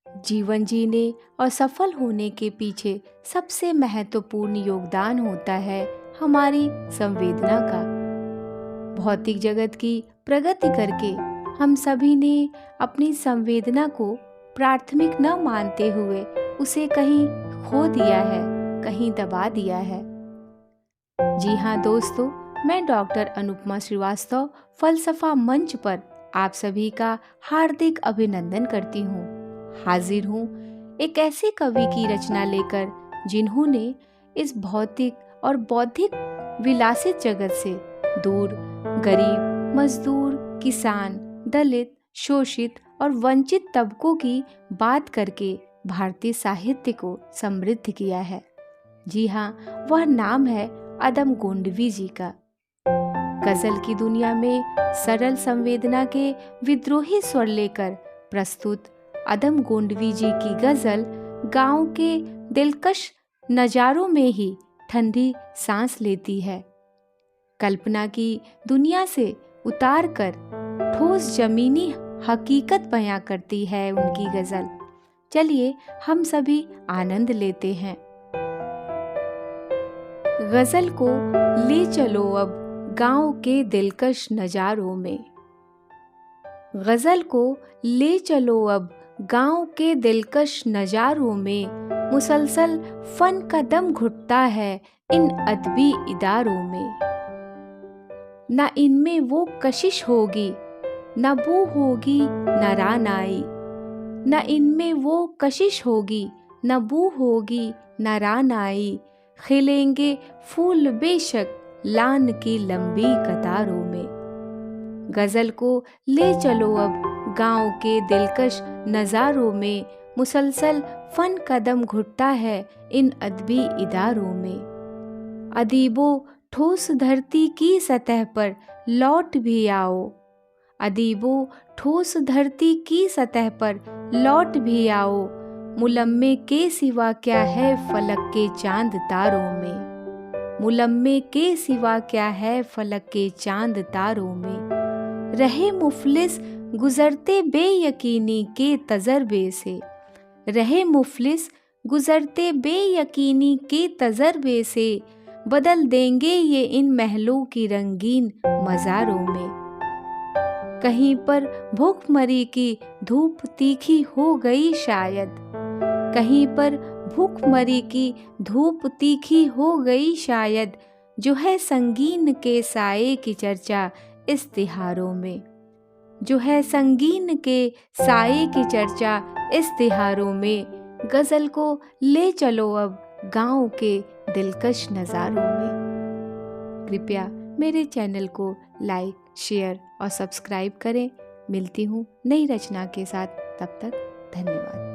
जीवन जीने और सफल होने के पीछे सबसे महत्वपूर्ण योगदान होता है हमारी संवेदना का। भौतिक जगत की प्रगति करके हम सभी ने अपनी संवेदना को प्राथमिक न मानते हुए उसे कहीं खो दिया है, कहीं दबा दिया है। जी हाँ दोस्तों, मैं डॉक्टर अनुपमा श्रीवास्तव फलसफा मंच पर आप सभी का हार्दिक अभिनंदन करती हूँ। हाजिर हूँ एक ऐसे कवि की रचना लेकर जिन्होंने इस भौतिक और बौद्धिक विलासित जगत से दूर गरीब, मजदूर, किसान, दलित, शोषित और वंचित तबकों की बात करके भारतीय साहित्य को समृद्ध किया है। जी हाँ, वह नाम है अदम गोंडवी जी का। गजल की दुनिया में सरल संवेदना के विद्रोही स्वर लेकर प्रस्तुत अदम गोंडवी जी की गजल गांव के दिलकश नज़ारों में ही ठंडी सांस लेती है। कल्पना की दुनिया से उतार कर ठोस जमीनी हकीकत बयां करती है उनकी गजल। चलिए हम सभी आनंद लेते हैं। गजल को ले चलो अब गांव के दिलकश नज़ारों में। गजल को ले चलो अब गांव के दिलकश नज़ारों में, मुसलसल फन का दम घुटता है इन अदबी इदारों में। न इनमें वो कशिश होगी, न बू होगी, न रानाई। न इनमें वो कशिश होगी, न बू होगी, न रानाई। खिलेंगे फूल बेशक लान की लंबी कतारों में। गजल को ले चलो अब गांव के दिलकश नज़ारों में, मुसलसल फन कदम घुटता है इन अदबी इदारों में। अदीबो ठोस धरती की सतह पर लौट भी आओ। अदीबो ठोस धरती की सतह पर लौट भी आओ। मुलम्मे के सिवा क्या है फलक के चांद तारों में। मुलम्मे के सिवा क्या है फलक के चांद तारों में। रहे मुफलिस गुजरते बेयकीनी के तजर्बे से। रहे मुफलिस गुजरते बेयकीनी के तजर्बे से। बदल देंगे ये इन महलों की रंगीन मज़ारों में। कहीं पर भूखमरी की धूप तीखी हो गई शायद। कहीं पर भूखमरी की धूप तीखी हो गई शायद। जो है संगीन के साये की चर्चा इस तिहारों में। जो है संगीन के साये की चर्चा इस तिहारों में। गजल को ले चलो अब गांव के दिलकश नज़ारों में। कृपया मेरे चैनल को लाइक, शेयर और सब्सक्राइब करें। मिलती हूँ नई रचना के साथ, तब तक धन्यवाद।